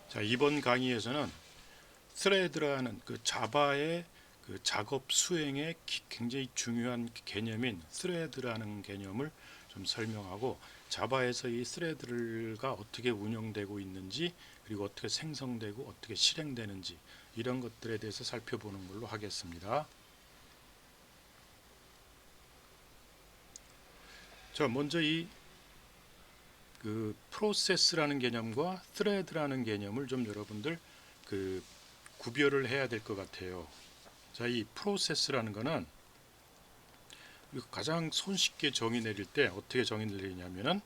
자, 이번 강의에서는 스레드라는 그 자바의 그 작업 수행에 굉장히 중요한 개념인 스레드라는 개념을 좀 설명하고, 자바에서 이 스레드가 어떻게 운영되고 있는지, 그리고 어떻게 생성되고 어떻게 실행되는지, 이런 것들에 대해서 살펴보는 걸로 하겠습니다. 자, 먼저 이 그 프로세스라는 개념과 스레드라는 개념을 좀 여러분들 그 구별을 해야 될 것 같아요. 자, 이 프로세스라는 거는 가장 손쉽게 정의 내릴 때 어떻게 정의 내리냐면은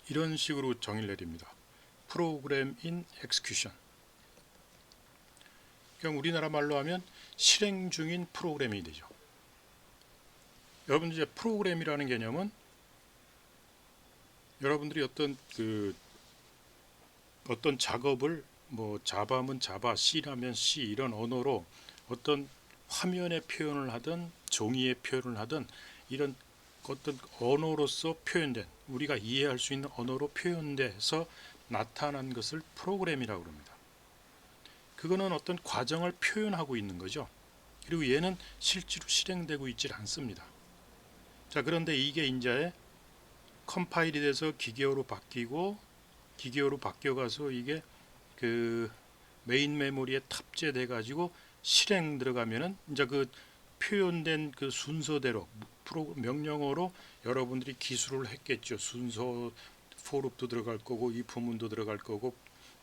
이런 식으로 정의를 내립니다. 프로그램 인 엑스큐션. 그냥 우리나라 말로 하면 실행 중인 프로그램이 되죠. 여러분들 이제 프로그램이라는 개념은 여러분들이 어떤 작업을 뭐 자바면 자바, C라면 C 이런 언어로 어떤 화면에 표현을 하든 종이에 표현을 하든 이런 어떤 언어로서 표현된, 우리가 이해할 수 있는 언어로 표현돼서 나타난 것을 프로그램이라고 합니다. 그거는 어떤 과정을 표현하고 있는 거죠. 그리고 얘는 실제로 실행되고 있지 않습니다. 자, 그런데 이게 이제 컴파일이 돼서 기계어로 바뀌어가서 이게 그 메인 메모리에 탑재돼 가지고 실행 들어가면은 이제 그 표현된 그 순서대로 명령어로 여러분들이 기술을 했겠죠. 순서 for로op도 들어갈 거고 if문도 들어갈 거고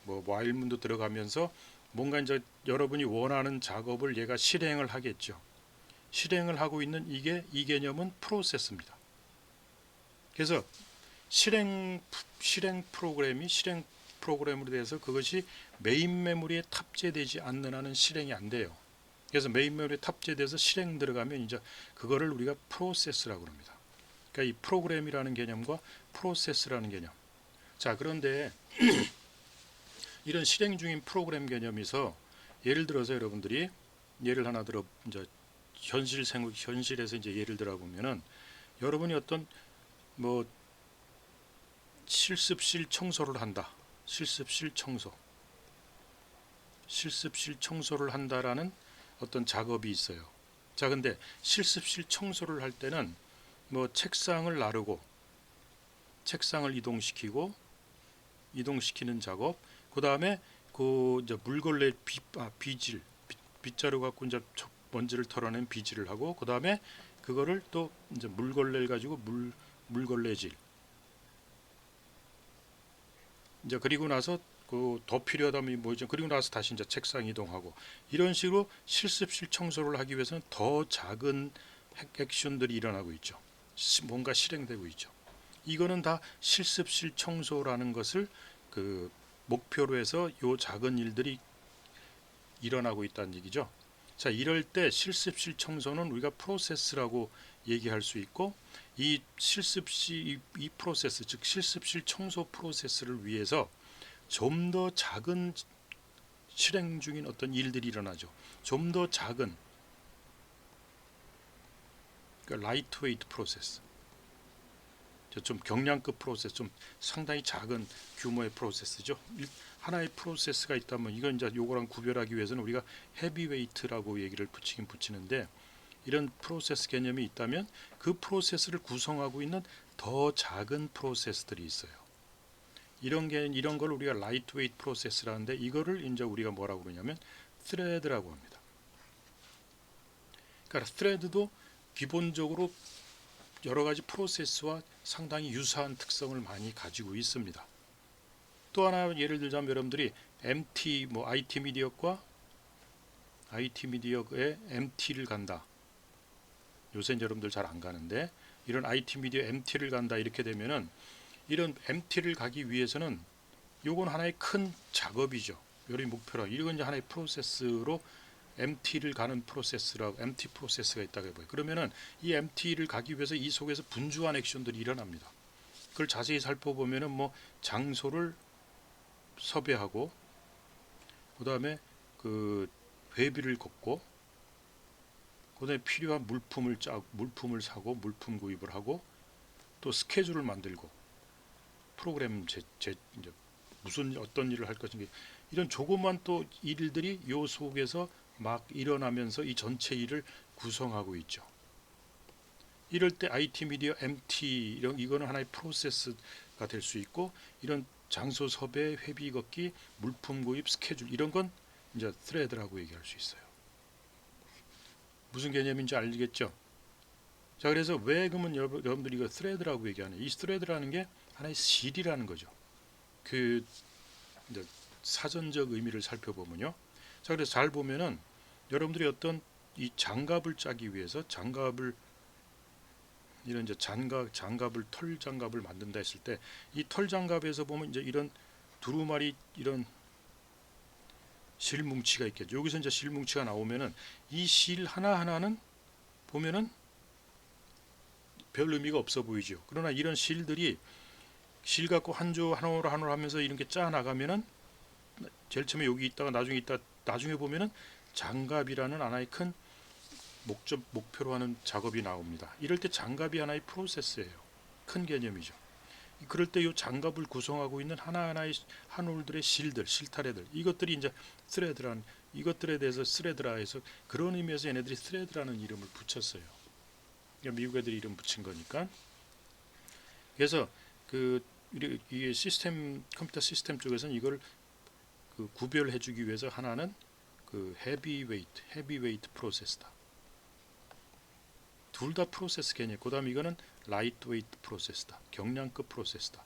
뭐 while문도 들어가면서 뭔가 이제 여러분이 원하는 작업을 얘가 실행을 하겠죠. 실행을 하고 있는 이 개념은 프로세스입니다. 그래서 실행 프로그램으로 돼서 그것이 메인 메모리에 탑재되지 않는 한은 실행이 안 돼요. 그래서 메인 메모리에 탑재돼서 실행 들어가면 이제 그거를 우리가 프로세스라고 합니다. 그러니까 이 프로그램이라는 개념과 프로세스라는 개념. 자, 그런데 이런 실행 중인 프로그램 개념에서 예를 들어서 여러분들이 예를 하나 들어 이제 현실에서 이제 예를 들어 보면은 여러분이 어떤 뭐 실습실 청소를 한다. 실습실 청소를 한다라는 어떤 작업이 있어요. 자, 근데 실습실 청소를 할 때는 뭐 책상을 나르고 책상을 이동시키는 작업, 그 다음에 그 이제 물걸레 빗자루 갖고 이제 먼지를 털어낸 비질을 하고, 그 다음에 그거를 또 이제 물걸레를 가지고 물걸레질, 이제 그리고 나서 그 더 필요하다면 뭐죠? 그리고 나서 다시 이제 책상 이동하고, 이런 식으로 실습실 청소를 하기 위해서는 더 작은 액션들이 일어나고 있죠. 뭔가 실행되고 있죠. 이거는 다 실습실 청소라는 것을 그 목표로 해서 요 작은 일들이 일어나고 있다는 얘기죠. 자, 이럴 때 실습실 청소는 우리가 프로세스라고 얘기할 수 있고, 이 프로세스, 즉 실습실 청소 프로세스를 위해서 좀 더 작은 실행 중인 어떤 일들이 일어나죠. 좀 더 작은, 그러니까 라이트 웨이트 프로세스, 좀 경량급 프로세스, 좀 상당히 작은 규모의 프로세스죠. 하나의 프로세스가 있다면 이건 이제 요거랑 구별하기 위해서는 우리가 헤비웨이트라고 얘기를 붙이는데, 이런 프로세스 개념이 있다면 그 프로세스를 구성하고 있는 더 작은 프로세스들이 있어요. 이런 걸 우리가 라이트 웨이트 프로세스라는데, 이거를 이제 우리가 뭐라고 그러냐면 스레드라고 합니다. 그러니까 스레드도 기본적으로 여러 가지 프로세스와 상당히 유사한 특성을 많이 가지고 있습니다. 또 하나 예를 들자면 여러분들이 MT 뭐 IT 미디어과 IT 미디어에 MT를 간다. 요새 여러분들 잘 안 가는데, 이런 IT 미디어 MT를 간다 이렇게 되면은, 이런 MT를 가기 위해서는 요건 하나의 큰 작업이죠. 요리 목표라. 이건 이제 하나의 프로세스로 MT를 가는 프로세스라고, MT 프로세스가 있다고 해봐요. 그러면은 이 MT를 가기 위해서 이 속에서 분주한 액션들이 일어납니다. 그걸 자세히 살펴보면은 뭐 장소를 섭외하고, 그 다음에 그 회비를 걷고, 그 다음에 필요한 물품을 사고 물품 구입을 하고, 또 스케줄을 만들고 프로그램 이제 무슨 어떤 일을 할 것인가, 이런 조그만 또 일들이 요 속에서 막 일어나면서 이 전체 일을 구성하고 있죠. 이럴 때 IT 미디어 MT 이거는 하나의 프로세스가 될 수 있고, 이런 장소 섭외, 회비 걷기, 물품 구입, 스케줄, 이런 건 이제 스레드라고 얘기할 수 있어요. 무슨 개념인지 알겠죠? 자, 그래서 왜 그러면 여러분들이 이거 스레드라고 얘기하냐? 이 스레드라는 게 하나의 실이라는 거죠. 그 이제 사전적 의미를 살펴보면요. 자, 그래서 잘 보면은 여러분들이 어떤 이 장갑을 짜기 위해서 장갑을 이런 이제 장갑을 털 장갑을 만든다 했을 때, 이 털 장갑에서 보면 이제 이런 두루마리 이런 실 뭉치가 있겠죠. 여기서 이제 실 뭉치가 나오면은 이 실 하나 하나는 보면은 별 의미가 없어 보이죠. 그러나 이런 실들이 실 갖고 한 조 하나로 하나로 하면서 이런 게 짜 나가면은 제일 처음에 여기 있다가 나중에 보면은 장갑이라는 하나의 큰 목표로 하는 작업이 나옵니다. 이럴 때 장갑이 하나의 프로세스예요. 큰 개념이죠. 그럴 때 이 장갑을 구성하고 있는 하나하나의 한 올들의 실타래들, 이것들이 이제 스레드라는, 이것들에 대해서 스레드라 해서 그런 의미에서 얘네들이 스레드라는 이름을 붙였어요. 그러니까 미국 애들이 이름 붙인 거니까. 그래서 이 컴퓨터 시스템 쪽에서는 이걸 구별해주기 위해서 하나는 헤비웨이트 프로세스다. 둘 다 프로세스 개념. 그다음 이거는 라이트웨이트 프로세스다. 경량급 프로세스다.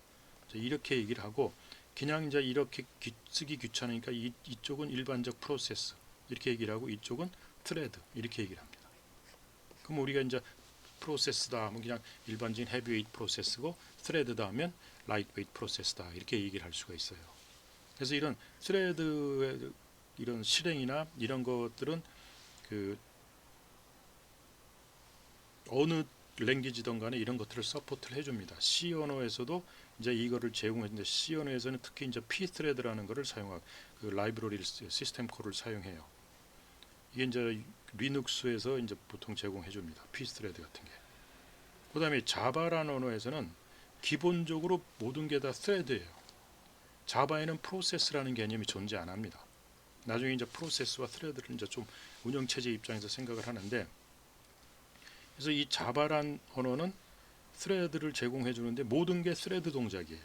이렇게 얘기를 하고, 그냥 이제 이렇게 쓰기 귀찮으니까 이쪽은 일반적 프로세스 이렇게 얘기를 하고, 이쪽은 트레드 이렇게 얘기를 합니다. 그럼 우리가 이제 프로세스다 하면 그냥 일반적인 헤비웨이트 프로세스고, 트레드다 하면 라이트웨이트 프로세스다 이렇게 얘기를 할 수가 있어요. 그래서 이런 트레드의 이런 실행이나 이런 것들은 어느 랭귀지든 간에 이런 것들을 서포트를 해줍니다. C 언어에서도 이제 이거를 제공했는데, C 언어에서는 특히 이제 pthread라는 것을 사용하고 라이브러리 시스템 콜을 사용해요. 이게 이제 리눅스에서 이제 보통 제공해줍니다. pthread 같은 게. 그다음에 자바라는 언어에서는 기본적으로 모든 게 다 thread예요. 자바에는 프로세스라는 개념이 존재 안 합니다. 나중에 이제 프로세스와 thread를 이제 좀 운영체제 입장에서 생각을 하는데, 그래서 이 자바란 언어는 스레드를 제공해 주는데 모든 게 스레드 동작이에요.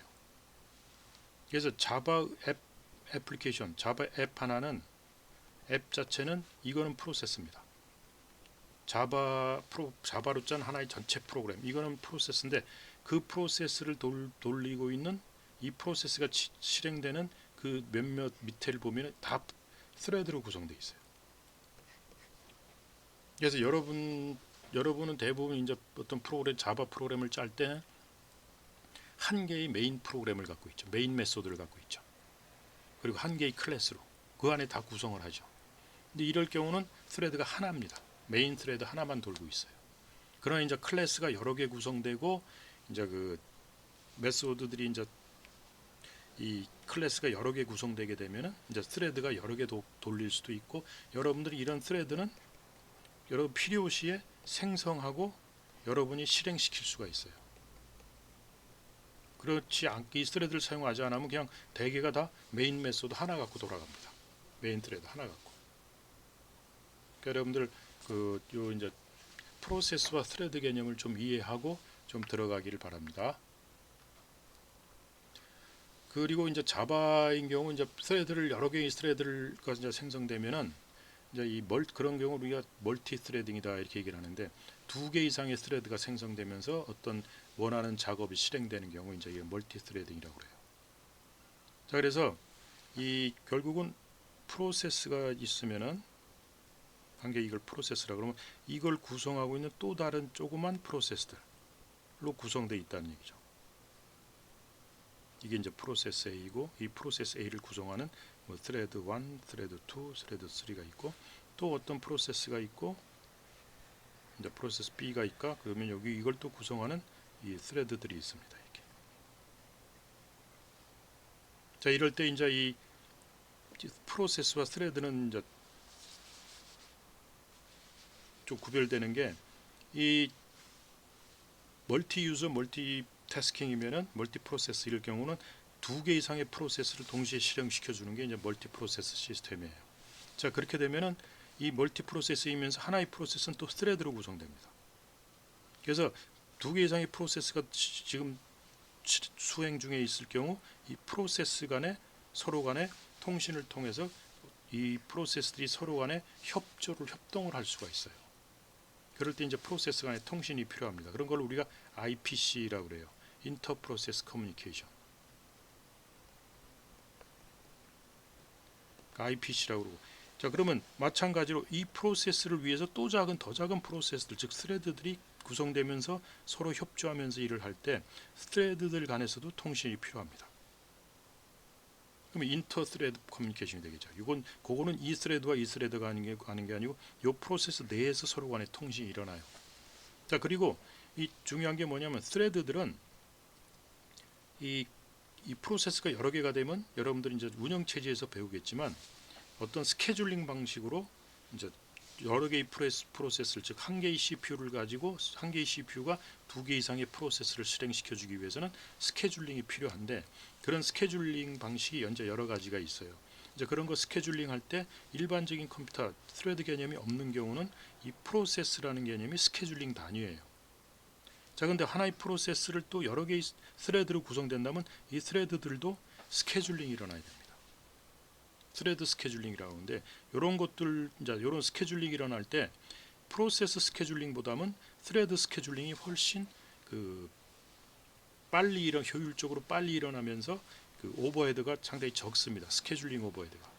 그래서 자바 애플리케이션, 자바 앱 하나는, 앱 자체는 이거는 프로세스입니다. 자바로 짠 하나의 전체 프로그램, 이거는 프로세스인데, 그 프로세스를 돌리고 있는 이 프로세스가 실행되는 그 몇몇 밑에를 보면 다 스레드로 구성되어 있어요. 그래서 여러분은 대부분 이제 어떤 자바 프로그램을 짤 때 한 개의 메인 프로그램을 갖고 있죠. 메인 메소드를 갖고 있죠. 그리고 한 개의 클래스로 그 안에 다 구성을 하죠. 근데 이럴 경우는 스레드가 하나입니다. 메인 스레드 하나만 돌고 있어요. 그러나 이제 클래스가 여러 개 구성되고, 이제 메소드들이 이제 이 클래스가 여러 개 구성되게 되면은 이제 스레드가 여러 개 돌릴 수도 있고, 여러분들이 이런 스레드는 여러분 필요시에 생성하고 여러분이 실행시킬 수가 있어요. 그렇지 않게 이 스레드를 사용하지 않으면 그냥 대개가 다 메인 메소드 하나 갖고 돌아갑니다. 메인 트레드 하나 갖고. 그러니까 여러분들 요 이제 프로세스와 스레드 개념을 좀 이해하고 좀 들어가기를 바랍니다. 그리고 이제 자바인 경우 이제 스레드를 여러 개의 스레드가 이제 생성되면은 이제 그런 경우 우리가 멀티 스레딩이다 이렇게 얘기를 하는데, 두 개 이상의 스레드가 생성되면서 어떤 원하는 작업이 실행되는 경우 이제 이게 멀티 스레딩이라고 그래요. 자, 그래서 이 결국은 프로세스가 있으면은 한 개, 이걸 프로세스라 그러면 이걸 구성하고 있는 또 다른 조그만 프로세스들로 구성되어 있다는 얘기죠. 이게 이제 프로세스 A이고, 이 프로세스 A를 구성하는 스레드 1, 스레드 2, 스레드 3가 있고, 또 어떤 프로세스가 있고, 이제 프로세스 B가 있까, 그러면 여기 이걸 또 구성하는 이 스레드들이 있습니다. 이렇게. 자, 이럴 때 이제 이 프로세스와 스레드는 이제 좀 구별되는 게, 이 멀티 유저 멀티 태스킹이면은 멀티 프로세스 이럴 경우는 두 개 이상의 프로세스를 동시에 실행시켜 주는 게 이제 멀티 프로세스 시스템이에요. 자, 그렇게 되면은 이 멀티 프로세스이면서 하나의 프로세스는 또 스레드로 구성됩니다. 그래서 두 개 이상의 프로세스가 지금 수행 중에 있을 경우 이 프로세스 간에 서로 간에 통신을 통해서 이 프로세스들이 서로 간에 협동을 할 수가 있어요. 그럴 때 이제 프로세스 간의 통신이 필요합니다. 그런 걸 우리가 IPC라고 그래요. 인터 프로세스 커뮤니케이션. IPC라고 그러고. 자, 그러면 마찬가지로 이 프로세스를 위해서 또 더 작은 프로세스들, 즉 스레드들이 구성되면서 서로 협조하면서 일을 할 때 스레드들 간에서도 통신이 필요합니다. 그러면 인터 스레드 커뮤니케이션이 되겠죠. 그거는 이 스레드와 이 스레드가 하는 게 아니고 이 프로세스 내에서 서로 간의 통신이 일어나요. 자, 그리고 이 중요한 게 뭐냐면 스레드들은 이 프로세스가 여러 개가 되면 여러분들이 이제 운영 체제에서 배우겠지만 어떤 스케줄링 방식으로 이제 여러 개의 프로세스를, 즉 한 개의 CPU를 가지고 한 개의 CPU가 두 개 이상의 프로세스를 실행시켜 주기 위해서는 스케줄링이 필요한데, 그런 스케줄링 방식이 이제 여러 가지가 있어요. 이제 그런 거 스케줄링 할 때 일반적인 컴퓨터 스레드 개념이 없는 경우는 이 프로세스라는 개념이 스케줄링 단위예요. 자, 근데 하나의 프로세스를 또 여러 개의 스레드로 구성된다면 이 스레드들도 스케줄링이 일어나야 됩니다. 스레드 스케줄링이라고 하는데, 이런 것들, 이제 이런 스케줄링이 일어날 때 프로세스 스케줄링보다는 스레드 스케줄링이 훨씬 효율적으로 빨리 일어나면서 그 오버헤드가 상당히 적습니다. 스케줄링 오버헤드가.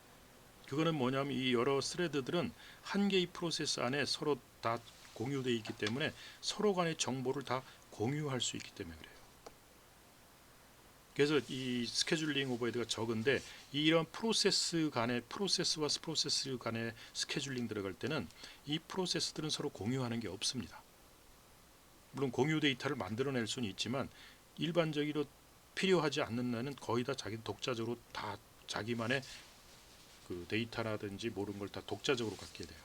그거는 뭐냐면 이 여러 스레드들은 한 개의 프로세스 안에 서로 다 공유되어 있기 때문에 서로 간의 정보를 다 공유할 수 있기 때문에 그래요. 그래서 이 스케줄링 오버헤드가 적은데, 이런 프로세스와 프로세스 간의 스케줄링 들어갈 때는 이 프로세스들은 서로 공유하는 게 없습니다. 물론 공유 데이터를 만들어낼 수는 있지만 일반적으로 필요하지 않는 날은 거의 다 자기 독자적으로 다 자기만의 그 데이터라든지 모든 걸 다 독자적으로 갖게 돼요.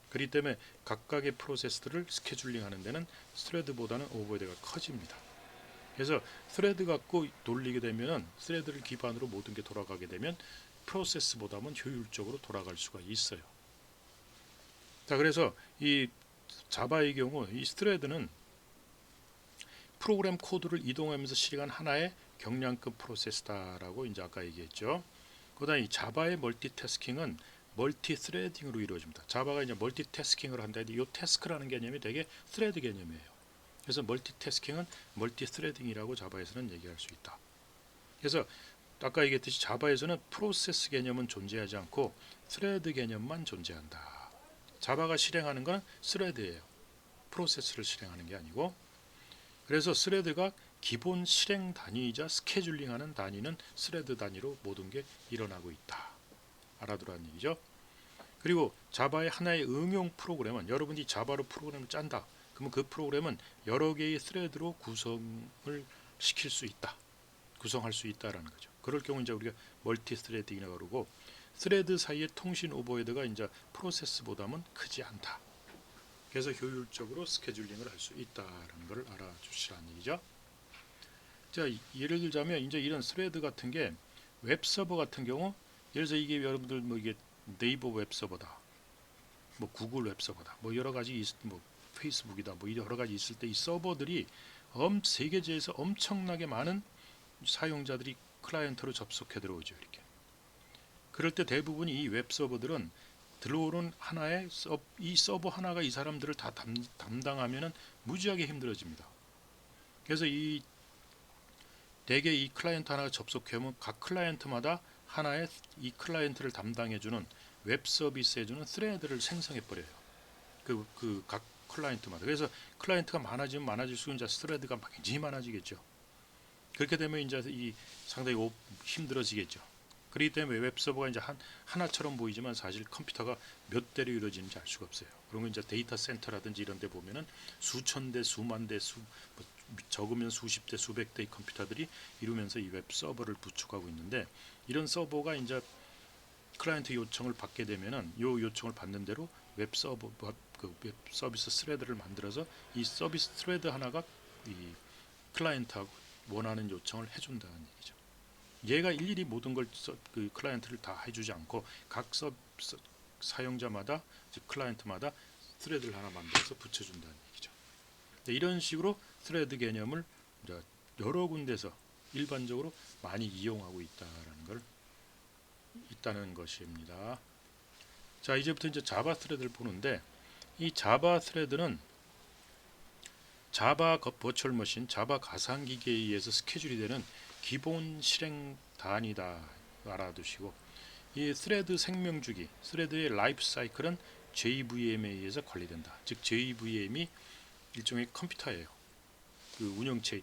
그렇기 때문에 각각의 프로세스들을 스케줄링 하는 데는 스레드보다는 오버헤드가 커집니다. 그래서 스레드 갖고 돌리게 되면, 스레드를 기반으로 모든 게 돌아가게 되면 프로세스보다는 효율적으로 돌아갈 수가 있어요. 자, 그래서 이 자바의 경우 이 스레드는 프로그램 코드를 이동하면서 실행한 하나의 경량급 프로세스다라고 이제 아까 얘기했죠. 그다음에 이 자바의 멀티태스킹은 멀티 스레딩으로 이루어집니다. 자바가 이제 멀티태스킹을 한다는데 이 태스크라는 개념이 되게 스레드 개념이에요. 그래서 멀티태스킹은 멀티 스레딩이라고 자바에서는 얘기할 수 있다. 그래서 아까 얘기했듯이 자바에서는 프로세스 개념은 존재하지 않고 스레드 개념만 존재한다. 자바가 실행하는 건 스레드예요. 프로세스를 실행하는 게 아니고. 그래서 스레드가 기본 실행 단위이자 스케줄링하는 단위는 스레드 단위로 모든 게 일어나고 있다. 알아두라는 얘기죠. 그리고 자바의 하나의 응용 프로그램은, 여러분이 자바로 프로그램을 짠다. 그러면 그 프로그램은 여러 개의 스레드로 구성을 시킬 수 있다. 구성할 수 있다라는 거죠. 그럴 경우 이제 우리가 멀티 스레딩이라고 그러고, 스레드 사이의 통신 오버헤드가 이제 프로세스보다는 크지 않다. 그래서 효율적으로 스케줄링을 할 수 있다라는 걸 알아주시라는 얘기죠. 자, 예를 들자면 이제 이런 스레드 같은 게 웹 서버 같은 경우, 예를 들어서 이게 여러분들 뭐 이게 네이버 웹 서버다, 뭐 구글 웹 서버다, 뭐 여러 가지 뭐 페이스북이다, 뭐 여러 가지 있을 때 이 서버들이 세계지에서 엄청나게 많은 사용자들이 클라이언트로 접속해 들어오죠. 이렇게. 그럴 때 대부분 이 웹 서버들은 들어오는 하나의 이 서버 하나가 이 사람들을 다 담당하면은 무지하게 힘들어집니다. 그래서 대개 이 클라이언트 하나가 접속하면 각 클라이언트마다 하나의 이 클라이언트를 담당해주는 웹 서비스해주는 스레드를 생성해 버려요. 각 클라이언트마다. 그래서 클라이언트가 많아지면 많아질수록 이제 스레드가 굉장히 많아지겠죠. 그렇게 되면 이제 이 상당히 힘들어지겠죠. 그렇기 때문에 웹 서버가 이제 하나처럼 보이지만 사실 컴퓨터가 몇 대로 이루어지는지 알 수가 없어요. 그런 거 이제 데이터 센터라든지 이런 데 보면은 수천 대, 수만 대, 적으면 수십 대, 수백 대의 컴퓨터들이 이루면서 이 웹 서버를 구축하고 있는데, 이런 서버가 이제 클라이언트 요청을 받게 되면은 요 요청을 받는 대로 웹 서비스 스레드를 만들어서 이 서비스 스레드 하나가 이 클라이언트하고 원하는 요청을 해준다는 얘기죠. 얘가 일일이 모든 걸 그 클라이언트를 다 해주지 않고 각 사용자마다 즉 클라이언트마다 스레드를 하나 만들어서 붙여준다는 얘기죠. 이런 식으로 스레드 개념을 이제 여러 군데서 일반적으로 많이 이용하고 있다는 것입니다. 자, 이제부터 이제 자바 스레드를 보는데, 이 자바 스레드는 자바 버추얼 머신, 자바 가상기기에 의해서 스케줄이 되는 기본 실행 단위다 알아두시고, 이 스레드 생명주기, 스레드의 라이프 사이클은 JVM에 의해서 관리된다. 즉 JVM이 일종의 컴퓨터예요. 그 운영체,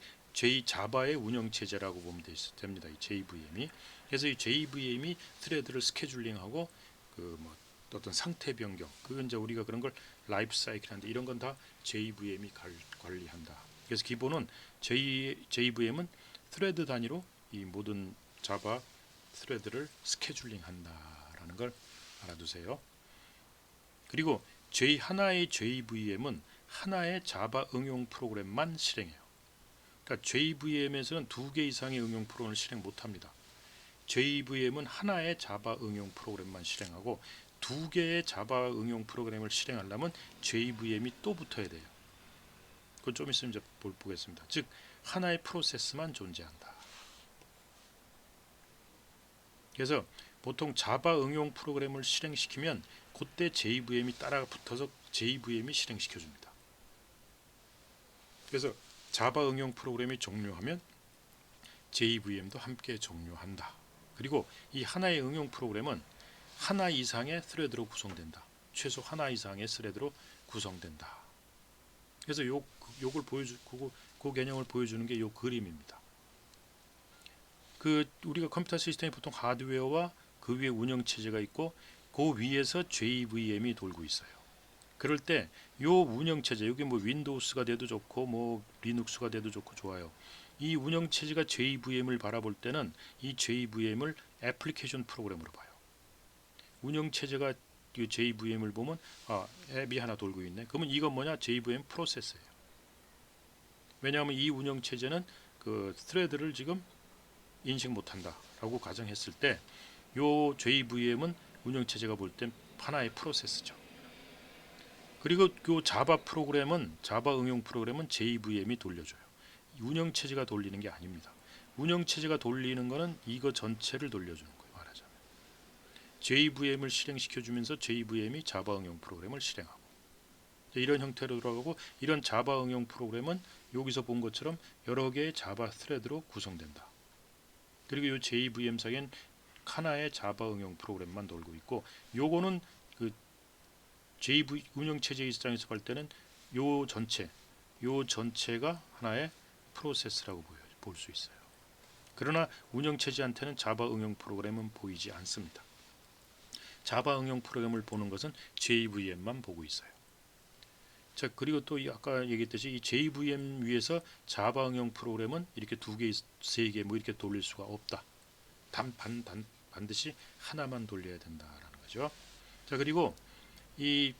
자바의 운영체제라고 보면 됩니다. 이 JVM이. 그래서 이 JVM이 스레드를 스케줄링하고 그 뭐 어떤 상태 변경, 그건 이제 우리가 그런 걸 라이프 사이클한데, 이런 건 다 JVM이 관리한다. 그래서 기본은 JVM은 스레드 단위로 이 모든 자바 스레드를 스케줄링한다라는 걸 알아두세요. 그리고 하나의 JVM은 하나의 자바 응용 프로그램만 실행해요. 그러니까 JVM에서는 2개 이상의 응용 프로그램을 실행 못합니다. JVM은 하나의 자바 응용 프로그램만 실행하고 2개의 자바 응용 프로그램을 실행하려면 JVM이 또 붙어야 돼요. 그건 좀 있으면 이제 보겠습니다. 즉 하나의 프로세스만 존재한다. 그래서 보통 자바 응용 프로그램을 실행시키면 그때 JVM이 따라 붙어서 JVM이 실행시켜줍니다. 그래서 자바 응용 프로그램이 종료하면 JVM도 함께 종료한다. 그리고 이 하나의 응용 프로그램은 하나 이상의 스레드로 구성된다. 최소 하나 이상의 스레드로 구성된다. 그래서 요걸 그 개념을 보여주는 게 요 그림입니다. 그 우리가 컴퓨터 시스템이 보통 하드웨어와 그 위에 운영 체제가 있고 그 위에서 JVM이 돌고 있어요. 그럴 때 요 운영 체제, 여기 뭐 윈도우스가 돼도 좋고 뭐 리눅스가 돼도 좋고 좋아요. 이 운영 체제가 JVM을 바라볼 때는 이 JVM을 애플리케이션 프로그램으로 봐요. 운영 체제가 이 JVM을 보면 앱이 하나 돌고 있네. 그러면 이건 뭐냐? JVM 프로세스예요. 왜냐하면 이 운영 체제는 그 스레드를 지금 인식 못한다라고 가정했을 때, 요 JVM은 운영 체제가 볼 땐 하나의 프로세스죠. 그리고 요 자바 응용 프로그램은 JVM이 돌려줘요. 운영 체제가 돌리는 게 아닙니다. 운영 체제가 돌리는 거는 이거 전체를 돌려주는 거예요. 말하자면 JVM을 실행시켜주면서 JVM이 자바 응용 프로그램을 실행하고, 이런 형태로 돌아가고, 이런 자바 응용 프로그램은 여기서 본 것처럼 여러 개의 자바 스레드로 구성된다. 그리고 이 JVM 상엔 하나의 자바 응용 프로그램만 돌고 있고, 요거는 그 JV 운영 체제 입장에서 볼 때는 요 전체가 하나의 프로세스라고 볼 수 있어요. 그러나 운영 체제한테는 자바 응용 프로그램은 보이지 않습니다. 자바 응용 프로그램을 보는 것은 JVM만 보고 있어요. 자, 그리고 또 아까 얘기했듯이 이 JVM 위에서 자바 응용 프로그램은 이렇게 2개, 3개 뭐 이렇게 돌릴 수가 없다. 반드시 하나만 돌려야 된다라는 거죠. 자, 그리고 이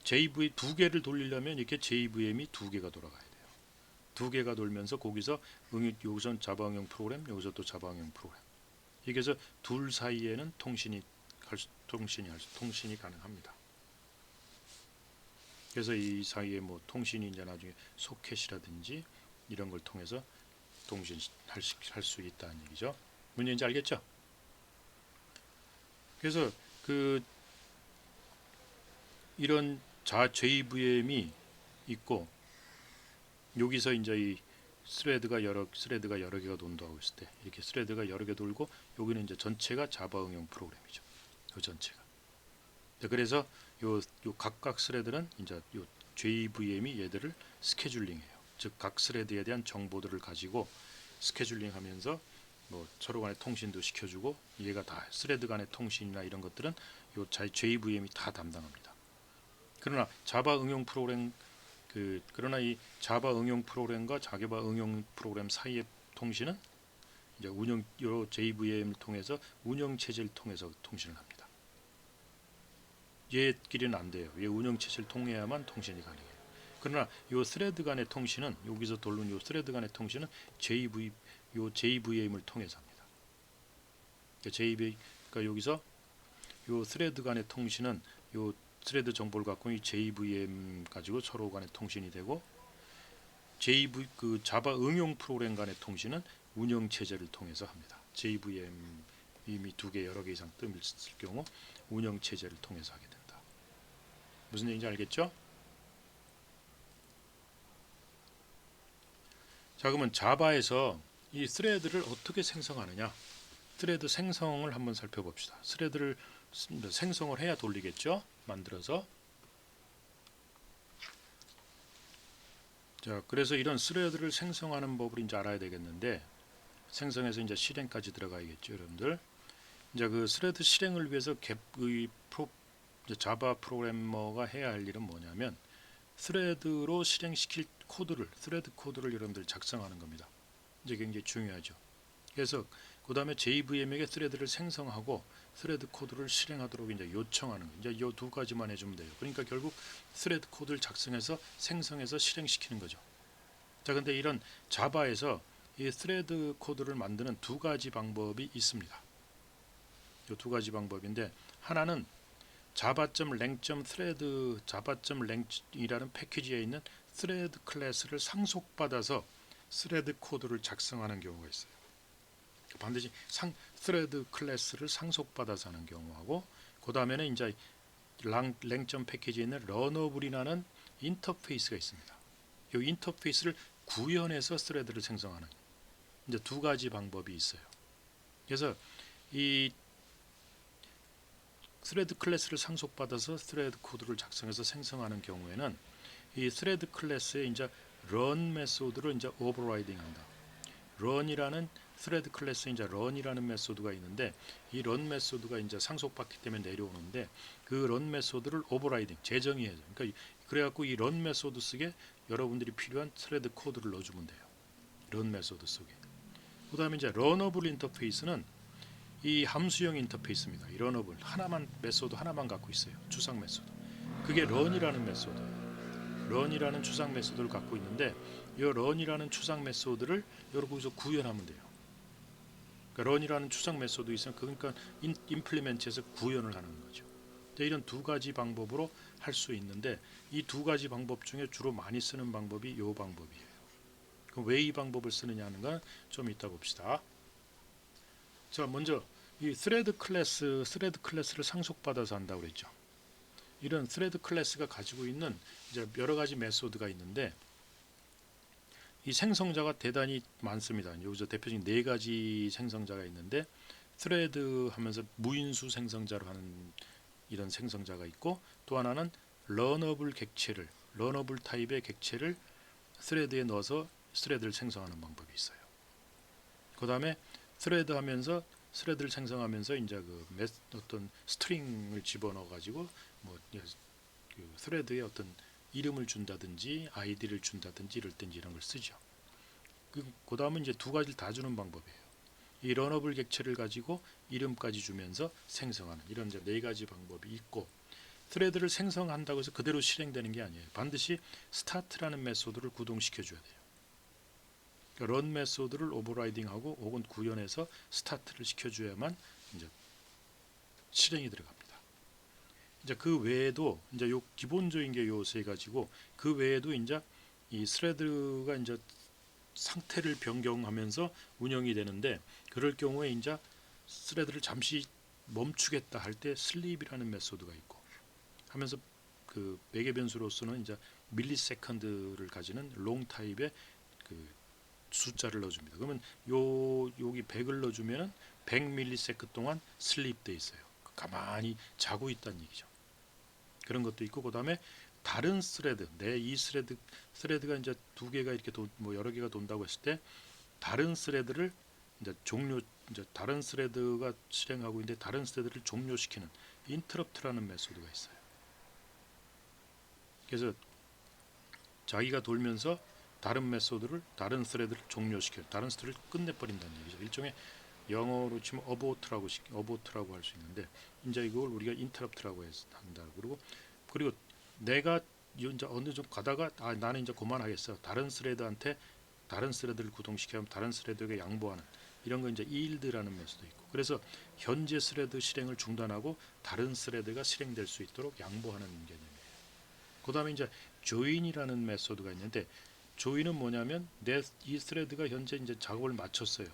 JV 2개를 돌리려면 이렇게 JVM이 2개가 돌아가야 돼요. 2개가 돌면서 거기서 여기선 자바 응용 프로그램, 여기서 또 자바 응용 프로그램. 여기서 둘 사이에는 통신이 가능합니다. 그래서 이 사이에 뭐 통신이 이제 나중에 소켓이라든지 이런 걸 통해서 통신할 수 있다는 얘기죠. 문제인지 알겠죠? 그래서 이런 JVM이 있고, 여기서 이제 이 스레드가 여러 개가 돈다고 했을 때 이렇게 스레드가 여러 개 돌고, 여기는 이제 전체가 자바 응용 프로그램이죠. 요 전체가. 그래서 요 각각 스레드는 이제 요 JVM이 얘들을 스케줄링해요. 즉 각 스레드에 대한 정보들을 가지고 스케줄링하면서 뭐 서로 간의 통신도 시켜주고, 얘가 다 스레드 간의 통신이나 이런 것들은 요 JVM이 다 담당합니다. 그러나 자바 응용 프로그램 그러나 이 자바 응용 프로그램과 자바 응용 프로그램 사이의 통신은 이제 요 JVM을 통해서 운영 체제를 통해서 통신을 합니다. 얘끼리는 안 돼요. 얘 운영 체제를 통해야만 통신이 가능해요. 그러나 요 스레드 간의 통신은, 여기서 돌는 요 스레드 간의 통신은 JVM을 통해서 합니다. 그러니까 여기서 요 스레드 간의 통신은 요 스레드 정보를 갖고 이 JVM 가지고 서로 간의 통신이 되고 그 자바 응용 프로그램 간의 통신은 운영 체제를 통해서 합니다. JVM 이미 두 개 여러 개 이상 뜸을 쓸 경우 운영 체제를 통해서 하게 된다. 무슨 얘기인지 알겠죠? 자, 그러면 자바에서 이 스레드를 어떻게 생성하느냐? 스레드 생성을 한번 살펴봅시다. 스레드를 생성을 해야 돌리겠죠? 만들어서. 자, 그래서 이런 스레드를 생성하는 법을 이제 알아야 되겠는데, 생성해서 이제 실행까지 들어가야겠죠, 여러분들. 이제 그 스레드 실행을 위해서 자바 프로그래머가 해야 할 일은 뭐냐면 스레드로 실행시킬 스레드 코드를 여러분들 작성하는 겁니다. 이제 굉장히 중요하죠. 그래서 그 다음에 JVM에게 스레드를 생성하고 스레드 코드를 실행하도록 이제 요청하는 거예요. 이제 이 두 가지만 해주면 돼요. 그러니까 결국 스레드 코드를 작성해서 생성해서 실행시키는 거죠. 자, 근데 이런 자바에서 이 스레드 코드를 만드는 두 가지 방법이 있습니다. 이 두 가지 방법인데, 하나는 java.lang.thread java.lang이라는 패키지에 있는 thread 클래스를 상속받아서 스레드 코드를 작성하는 경우가 있어요. 반드시 thread 클래스를 상속받아서 하는 경우하고, 그 다음에는 이제 lang 패키지에 있는 러너블이라는 인터페이스가 있습니다. 이 인터페이스를 구현해서 스레드를 생성하는 이제 두 가지 방법이 있어요. 그래서 이 스레드 클래스를 상속받아서 스레드 코드를 작성해서 생성하는 경우에는 이 스레드 클래스의 이제 run 메소드를 이제 오버라이딩한다. run이라는 스레드 클래스에 이제 run이라는 메소드가 있는데, 이 run 메소드가 이제 상속받기 때문에 내려오는데, 그 run 메소드를 오버라이딩 재정의해요. 그러니까 그래갖고 이 run 메소드 속에 여러분들이 필요한 스레드 코드를 넣어주면 돼요. run 메소드 속에. 그다음에 이제 러너블 인터페이스는 이 함수형 인터페이스입니다. 이 러너블 메소드 하나만 갖고 있어요. 추상 메소드. 그게 run이라는 메소드. run이라는 추상 메소드를 갖고 있는데, 이 run이라는 추상 메소드를 여러분께서 구현하면 돼요. 그러니까 run이라는 추상 메소드 있으면 그러니까 임플리멘트해서 구현을 하는 거죠. 이런 두 가지 방법으로 할 수 있는데, 이 두 가지 방법 중에 주로 많이 쓰는 방법이 이 방법이에요. 그럼 왜 이 방법을 쓰느냐 하는 건 좀 이따 봅시다. 자, 먼저 이 스레드 클래스를 상속받아서 한다고 그랬죠. 이런 스레드 클래스가 가지고 있는 이제 여러 가지 메소드가 있는데, 이 생성자가 대단히 많습니다. 여기서 대표적인 네 가지 생성자가 있는데, 스레드 하면서 무인수 생성자로 하는 이런 생성자가 있고, 또 하나는 러너블 타입의 객체를 스레드에 넣어서 스레드를 생성하는 방법이 있어요. 그 다음에 스레드를 생성하면서 이제 어떤 스트링을 집어넣어 가지고 그 스레드에 어떤 이름을 준다든지 아이디를 준다든지 이럴 때 이런 걸 쓰죠. 그 다음은 이제 두 가지를 다 주는 방법이에요. 이 러너블 객체를 가지고 이름까지 주면서 생성하는 이런 이제 네 가지 방법이 있고, 스레드를 생성한다고 해서 그대로 실행되는 게 아니에요. 반드시 스타트라는 메소드를 구동시켜 줘야 돼요. 그러니까 run 메소드를 오버라이딩하고 혹은 구현해서 스타트를 시켜줘야만 이제 실행이 들어갑니다. 이제 그 외에도 이제 요 기본적인 게 요 세 가지고, 그 외에도 이제 이 스레드가 이제 상태를 변경하면서 운영이 되는데, 그럴 경우에 이제 스레드를 잠시 멈추겠다 할 때 슬립이라는 메소드가 있고 하면서 그 매개 변수로서는 이제 밀리세컨드를 가지는 롱 타입의 그 숫자를 넣어줍니다. 그러면 여기 100을 넣어주면 100ms 동안 슬립돼 있어요. 가만히 자고 있다는 얘기죠. 그런 것도 있고, 그다음에 다른 스레드, 이 스레드가 이제 두 개가 이렇게 여러 개가 돈다고 했을 때, 다른 스레드를 이제 다른 스레드가 실행하고 있는데 다른 스레드를 종료시키는 인터럽트라는 메소드가 있어요. 그래서 자기가 돌면서 다른 스레드를 종료시켜요. 다른 스레드를 끝내버린다는 얘기죠. 일종의 영어로 치면 어보트라고 할 수 있는데, 이제 이걸 우리가 인터럽트라고 한다고. 그리고 내가 이제 어느 좀 가다가 나는 이제 그만하겠어. 다른 스레드를 구동시키면 다른 스레드에게 양보하는 이런 거 이제 yield라는 메소드 있고, 그래서 현재 스레드 실행을 중단하고 다른 스레드가 실행될 수 있도록 양보하는 개념이에요. 그다음에 이제 join이라는 메소드가 있는데, join은 뭐냐면 이 스레드가 현재 이제 작업을 마쳤어요.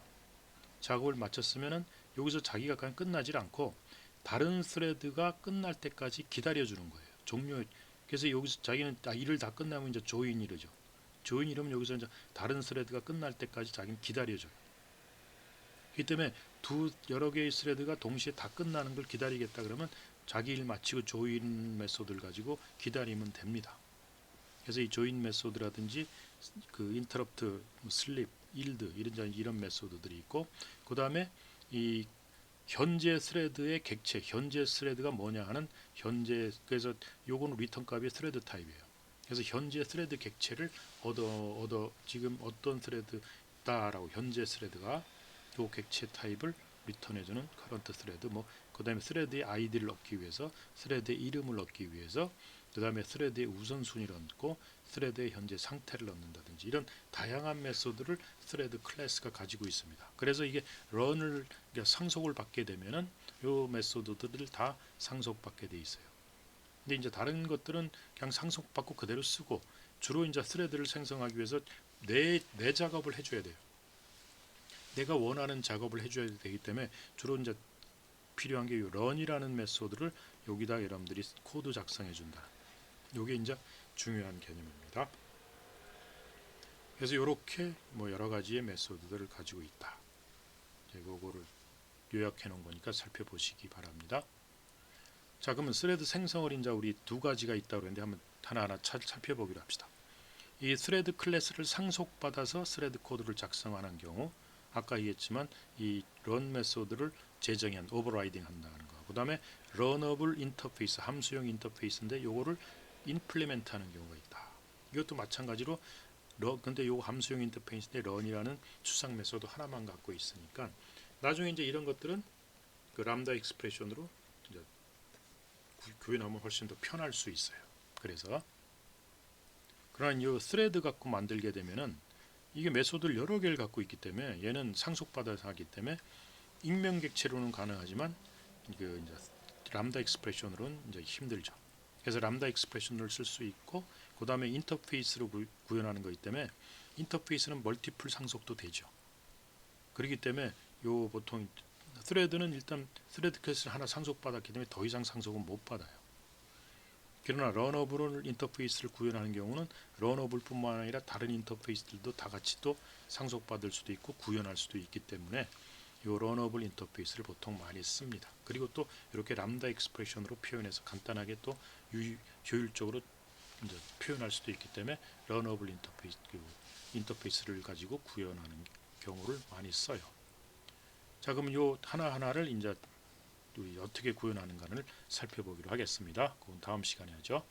작업을 마쳤으면은 여기서 자기가 그냥 끝나질 않고 다른 스레드가 끝날 때까지 기다려 주는 거예요. 종료. 그래서 여기서 자기는 일을 다 끝나면 이제 join 이러죠. join 이러면 여기서 이제 다른 스레드가 끝날 때까지 자기는 기다려줘요. 그렇기 때문에 여러 개의 스레드가 동시에 다 끝나는 걸 기다리겠다 그러면 자기 일 마치고 join 메소드를 가지고 기다리면 됩니다. 그래서 이 join 메소드라든지 그 interrupt, sleep, yield 이런 메소드들이 있고, 그 다음에 이 현재 스레드의 객체, 현재 스레드가 뭐냐 하는 현재, 그래서 요거는 리턴 값이 스레드 타입이에요. 그래서 현재 스레드 객체를 지금 어떤 스레드다라고 현재 스레드가 요 객체 타입을 리턴해주는 커런트 스레드, 뭐 그다음에 스레드의 아이디를 얻기 위해서, 스레드의 이름을 얻기 위해서, 그다음에 스레드의 우선순위를 얻고 스레드의 현재 상태를 얻는다든지 이런 다양한 메소드를 스레드 클래스가 가지고 있습니다. 그래서 이게 런을 상속을 받게 되면은 요 메소드들을 다 상속받게 돼 있어요. 근데 이제 다른 것들은 그냥 상속받고 그대로 쓰고, 주로 이제 스레드를 생성하기 위해서 내 작업을 해줘야 돼요. 내가 원하는 작업을 해줘야 되기 때문에 주로 이제 필요한 게 이 런이라는 메소드를 여기다 여러분들이 코드 작성해 준다. 이게 이제 중요한 개념입니다. 그래서 이렇게 뭐 여러 가지의 메소드들을 가지고 있다. 이거를 요약해 놓은 거니까 살펴보시기 바랍니다. 자, 그러면 스레드 생성을 이제 우리 두 가지가 있다고 그랬는데 한번 하나하나 살펴보기로 합시다. 이 스레드 클래스를 상속받아서 스레드 코드를 작성하는 경우, 아까 얘기했지만 이 런 메소드를 재정의한 오버라이딩 한다는 거. 그다음에 런어블 인터페이스, 함수형 인터페이스인데 요거를 임플리멘트 하는 경우가 있다. 이것도 마찬가지로 근데 요 함수형 인터페이스인데 런이라는 추상 메소드 하나만 갖고 있으니까 나중에 이제 이런 것들은 그 람다 익스프레션으로 이제 구현하면 훨씬 더 편할 수 있어요. 그래서 그러나 이 스레드 갖고 만들게 되면은 이게 메소드를 여러 개를 갖고 있기 때문에 얘는 상속받아서 하기 때문에 익명 객체로는 가능하지만 그 이제 람다 익스프레션으로는 이제 힘들죠. 그래서 람다 익스프레션을 쓸 수 있고, 그 다음에 인터페이스로 구현하는 거기 때문에 인터페이스는 멀티플 상속도 되죠. 그렇기 때문에 요 보통 스레드는 일단 스레드 클래스를 하나 상속받았기 때문에 더 이상 상속은 못 받아요. 그러나 런어블 인터페이스를 구현하는 경우는 런어블뿐만 아니라 다른 인터페이스들도 다 같이 또 상속받을 수도 있고 구현할 수도 있기 때문에 이 런어블 인터페이스를 보통 많이 씁니다. 그리고 또 이렇게 람다 익스프레션으로 표현해서 간단하게 또 효율적으로 이제 표현할 수도 있기 때문에 런어블 인터페이스를 가지고 구현하는 경우를 많이 써요. 자, 그러면 요 하나하나를 이제 우리 어떻게 구현하는가를 살펴보기로 하겠습니다. 그건 다음 시간에 하죠.